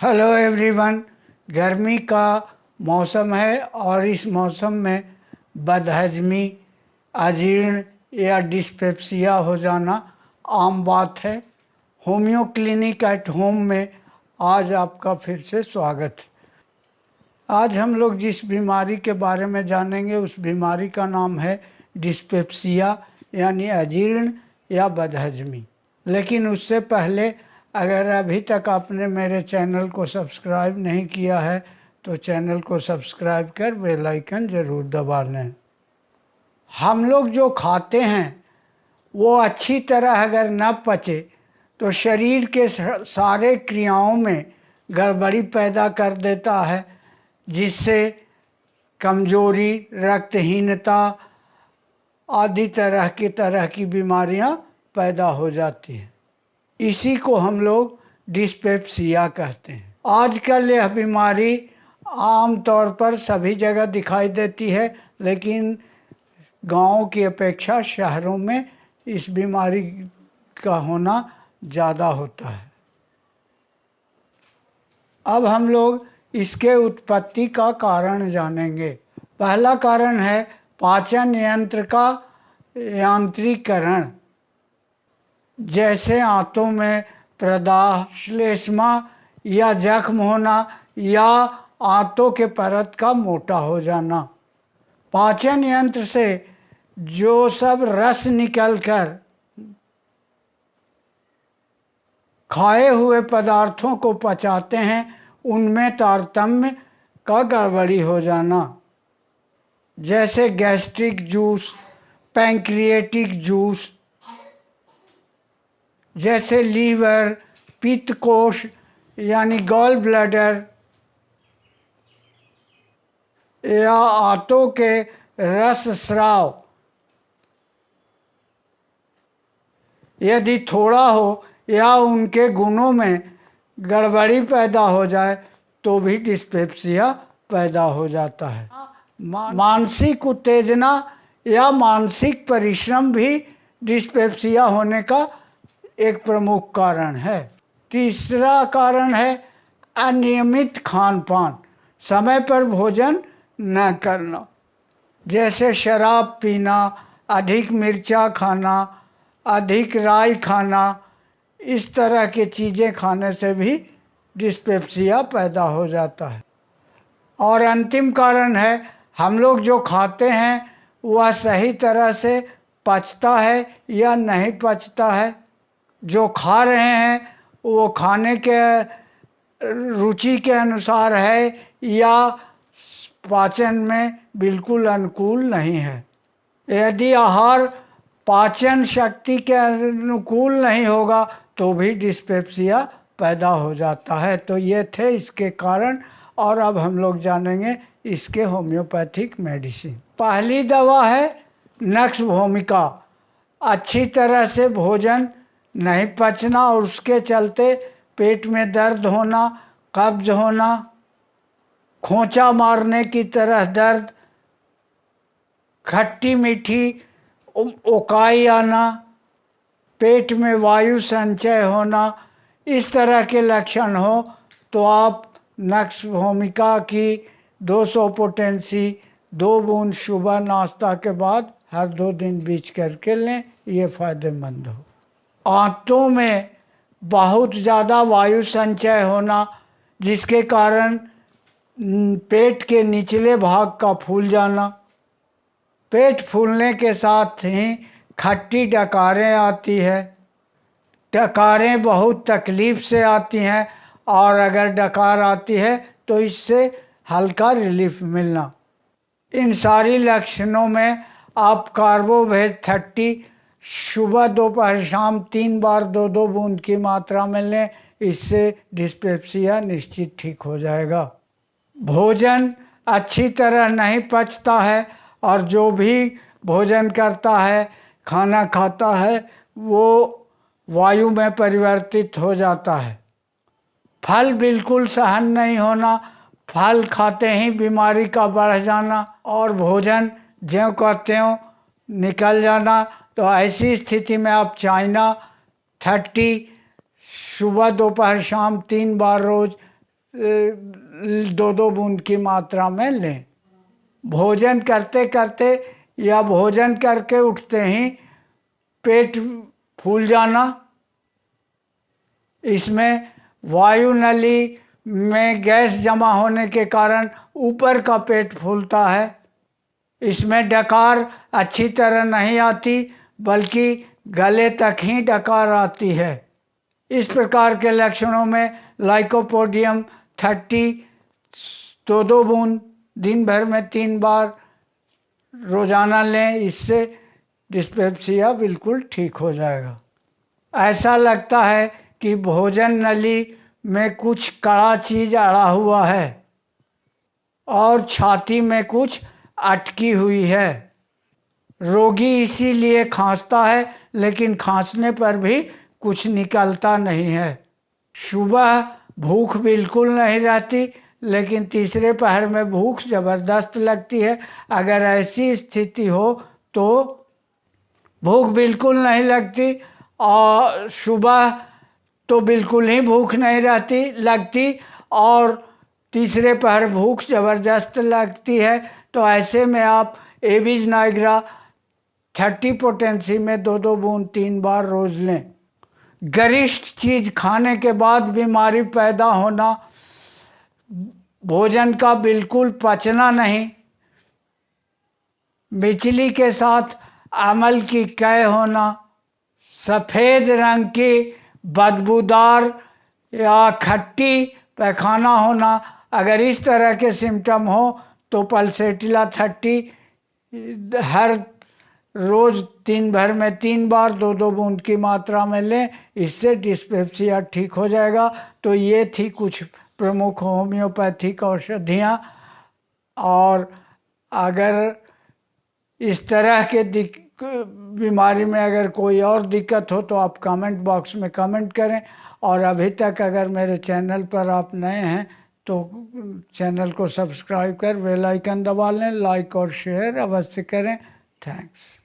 Hello everyone. गर्मी का मौसम है और इस मौसम में बदहजमी, अजीर्ण या डिस्पेप्सिया हो जाना आम बात है। होम्यो क्लिनिक एट होम में आज आपका फिर से स्वागत है। आज हम लोग जिस बीमारी के बारे में जानेंगे उस बीमारी का नाम है डिस्पेप्सिया यानी अजीर्ण या बदहजमी। लेकिन उससे पहले अगर अभी तक आपने मेरे चैनल को सब्सक्राइब नहीं किया है तो चैनल को सब्सक्राइब कर बेल आइकन ज़रूर दबा लें। हम लोग जो खाते हैं वो अच्छी तरह अगर न पचे तो शरीर के सारे क्रियाओं में गड़बड़ी पैदा कर देता है, जिससे कमजोरी, रक्तहीनता आदि तरह की बीमारियां पैदा हो जाती हैं। इसी को हम लोग डिस्पेप्सिया कहते हैं। आजकल यह बीमारी आम तौर पर सभी जगह दिखाई देती है, लेकिन गांवों की अपेक्षा शहरों में इस बीमारी का होना ज़्यादा होता है। अब हम लोग इसके उत्पत्ति का कारण जानेंगे। पहला कारण है पाचन यंत्र का यांत्रिकरण, जैसे आंतों में प्रदाह, श्लेष्मा या जख्म होना या आंतों के परत का मोटा हो जाना। पाचन यंत्र से जो सब रस निकलकर खाए हुए पदार्थों को पचाते हैं उनमें तारतम्य का गड़बड़ी हो जाना, जैसे गैस्ट्रिक जूस, पैंक्रियाटिक जूस, जैसे लीवर, पित्त कोश यानी गॉल ब्लैडर या आंतों के रस स्राव यदि थोड़ा हो या उनके गुणों में गड़बड़ी पैदा हो जाए तो भी डिस्पेप्सिया पैदा हो जाता है। मानसिक उत्तेजना या मानसिक परिश्रम भी डिस्पेप्सिया होने का एक प्रमुख कारण है। तीसरा कारण है अनियमित खान पान, समय पर भोजन न करना, जैसे शराब पीना, अधिक मिर्चा खाना, अधिक राई खाना। इस तरह की चीज़ें खाने से भी डिस्पेप्सिया पैदा हो जाता है। और अंतिम कारण है हम लोग जो खाते हैं वह सही तरह से पचता है या नहीं पचता है। जो खा रहे हैं वो खाने के रुचि के अनुसार है या पाचन में बिल्कुल अनुकूल नहीं है। यदि आहार पाचन शक्ति के अनुकूल नहीं होगा तो भी डिस्पेप्सिया पैदा हो जाता है। तो ये थे इसके कारण, और अब हम लोग जानेंगे इसके होम्योपैथिक मेडिसिन। पहली दवा है नक्स भूमिका। अच्छी तरह से भोजन नहीं पचना और उसके चलते पेट में दर्द होना, कब्ज होना, खोंचा मारने की तरह दर्द, खट्टी मीठी ओकाई आना, पेट में वायु संचय होना, इस तरह के लक्षण हो तो आप नक्स भूमिका की 200 पोटेंसी 2 बूंद सुबह नाश्ता के बाद हर 2 दिन बीच करके लें, ये फ़ायदेमंद हो। आंतों में बहुत ज़्यादा वायु संचय होना, जिसके कारण पेट के निचले भाग का फूल जाना, पेट फूलने के साथ ही खट्टी डकारें आती है। डकारें बहुत तकलीफ़ से आती हैं और अगर डकार आती है तो इससे हल्का रिलीफ मिलना। इन सारी लक्षणों में आप कार्बोवेज 30 सुबह दोपहर शाम 3 बार 2-2 बूंद की मात्रा में लें, इससे डिस्पेप्सिया निश्चित ठीक हो जाएगा। भोजन अच्छी तरह नहीं पचता है और जो भी भोजन करता है, खाना खाता है, वो वायु में परिवर्तित हो जाता है। फल बिल्कुल सहन नहीं होना, फल खाते ही बीमारी का बढ़ जाना और भोजन ज्यों का त्यों निकल जाना। तो ऐसी स्थिति में आप चाइना 30 सुबह दोपहर शाम 3 बार रोज़ 2-2 बूंद की मात्रा में लें। भोजन करते करते या भोजन करके उठते ही पेट फूल जाना, इसमें वायु नली में गैस जमा होने के कारण ऊपर का पेट फूलता है। इसमें डकार अच्छी तरह नहीं आती, बल्कि गले तक ही डकार आती है। इस प्रकार के लक्षणों में लाइकोपोडियम 30 2-2 बूंद दिन भर में 3 बार रोजाना लें। इससे डिस्पेप्सिया बिल्कुल ठीक हो जाएगा। ऐसा लगता है कि भोजन नली में कुछ कड़ा चीज अड़ा हुआ है और छाती में कुछ अटकी हुई है। रोगी इसीलिए खांसता है, लेकिन खांसने पर भी कुछ निकलता नहीं है। सुबह भूख बिल्कुल नहीं रहती, लेकिन तीसरे पहर में भूख ज़बरदस्त लगती है। अगर ऐसी स्थिति हो तो भूख बिल्कुल नहीं लगती और सुबह तो बिल्कुल ही भूख नहीं लगती और तीसरे पहर भूख ज़बरदस्त लगती है, तो ऐसे में आप एविस नाइग्रा 30 पोटेंसी में 2-2 बूंद 3 बार रोज लें। गरिष्ठ चीज खाने के बाद बीमारी पैदा होना, भोजन का बिल्कुल पचना नहीं, बिजली के साथ अमल की कै होना, सफ़ेद रंग की बदबूदार या खट्टी पैखाना होना, अगर इस तरह के सिम्टम हो तो पल्सेटिला 30 हर रोज दिन भर में 3 बार 2-2 बूंद की मात्रा में लें। इससे डिस्पेप्सिया ठीक हो जाएगा। तो ये थी कुछ प्रमुख होम्योपैथिक औषधियाँ। और अगर इस तरह के बीमारी में अगर कोई और दिक्कत हो तो आप कमेंट बॉक्स में कमेंट करें। और अभी तक अगर मेरे चैनल पर आप नए हैं तो चैनल को सब्सक्राइब कर बेल आइकन दबा लें, लाइक और शेयर अवश्य करें। थैंक्स।